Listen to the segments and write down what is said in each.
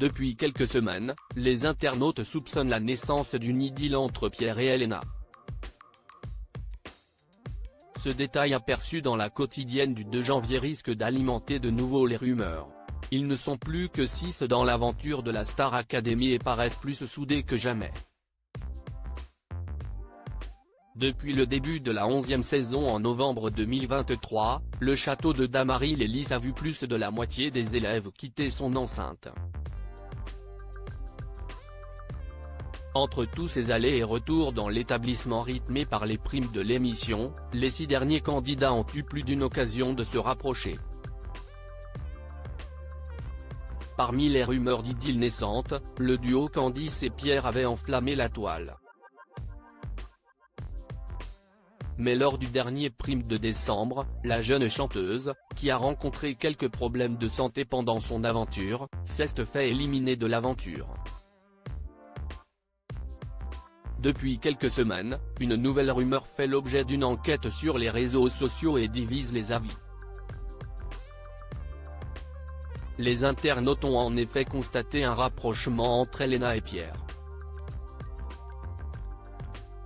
Depuis quelques semaines, les internautes soupçonnent la naissance d'une idylle entre Pierre et Elena. Ce détail aperçu dans la quotidienne du 2 janvier risque d'alimenter de nouveau les rumeurs. Ils ne sont plus que 6 dans l'aventure de la Star Academy et paraissent plus soudés que jamais. Depuis le début de la 11e saison en novembre 2023, le château de Damary-les-Lys a vu plus de la moitié des élèves quitter son enceinte. Entre tous ces allers et retours dans l'établissement rythmé par les primes de l'émission, les 6 derniers candidats ont eu plus d'une occasion de se rapprocher. Parmi les rumeurs d'idylle naissante, le duo Candice et Pierre avait enflammé la toile. Mais lors du dernier prime de décembre, la jeune chanteuse, qui a rencontré quelques problèmes de santé pendant son aventure, s'est fait éliminer de l'aventure. Depuis quelques semaines, une nouvelle rumeur fait l'objet d'une enquête sur les réseaux sociaux et divise les avis. Les internautes ont en effet constaté un rapprochement entre Elena et Pierre.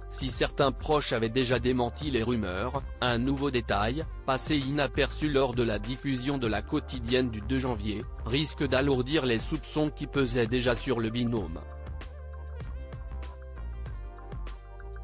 Si certains proches avaient déjà démenti les rumeurs, un nouveau détail, passé inaperçu lors de la diffusion de la quotidienne du 2 janvier, risque d'alourdir les soupçons qui pesaient déjà sur le binôme.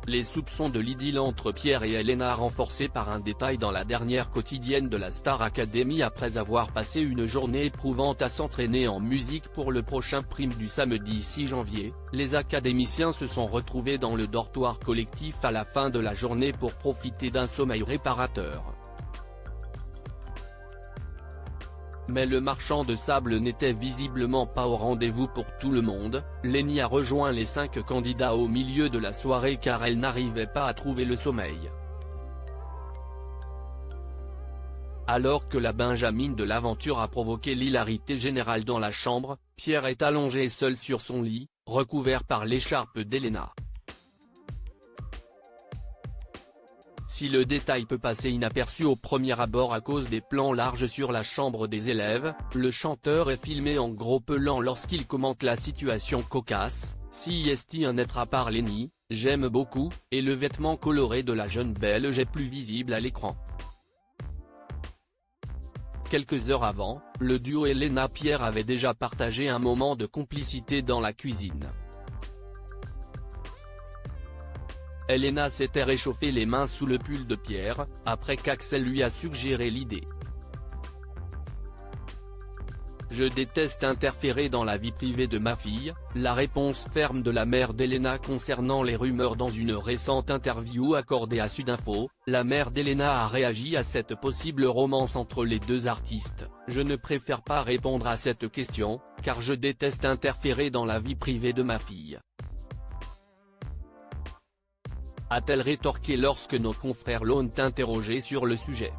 Les soupçons de l'idylle entre Pierre et Elena renforcés par un détail dans la dernière quotidienne de la Star Academy. Après avoir passé une journée éprouvante à s'entraîner en musique pour le prochain prime du samedi 6 janvier, les académiciens se sont retrouvés dans le dortoir collectif à la fin de la journée pour profiter d'un sommeil réparateur. Mais le marchand de sable n'était visiblement pas au rendez-vous pour tout le monde. Lenny a rejoint les 5 candidats au milieu de la soirée car elle n'arrivait pas à trouver le sommeil. Alors que la Benjamine de l'aventure a provoqué l'hilarité générale dans la chambre, Pierre est allongé seul sur son lit, recouvert par l'écharpe d'Elena. Si le détail peut passer inaperçu au premier abord à cause des plans larges sur la chambre des élèves, le chanteur est filmé en gros plan lorsqu'il commente la situation cocasse. Si est un être à part Lenny, j'aime beaucoup, et le vêtement coloré de la jeune Belge est plus visible à l'écran. Quelques heures avant, le duo Elena-Pierre avait déjà partagé un moment de complicité dans la cuisine. Elena s'était réchauffé les mains sous le pull de Pierre, après qu'Axel lui a suggéré l'idée. « Je déteste interférer dans la vie privée de ma fille », la réponse ferme de la mère d'Elena concernant les rumeurs dans une récente interview accordée à Sudinfo. La mère d'Elena a réagi à cette possible romance entre les deux artistes. « Je ne préfère pas répondre à cette question, car je déteste interférer dans la vie privée de ma fille », a-t-elle rétorqué lorsque nos confrères l'ont interrogé sur le sujet.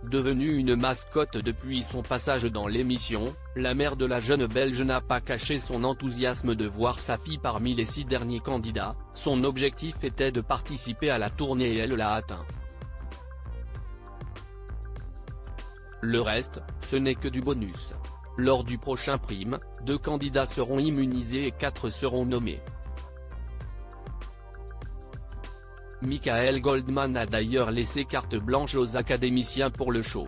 Devenue une mascotte depuis son passage dans l'émission, la mère de la jeune Belge n'a pas caché son enthousiasme de voir sa fille parmi les 6 derniers candidats. Son objectif était de participer à la tournée et elle l'a atteint. Le reste, ce n'est que du bonus. Lors du prochain prime, 2 candidats seront immunisés et 4 seront nommés. Michael Goldman a d'ailleurs laissé carte blanche aux académiciens pour le show.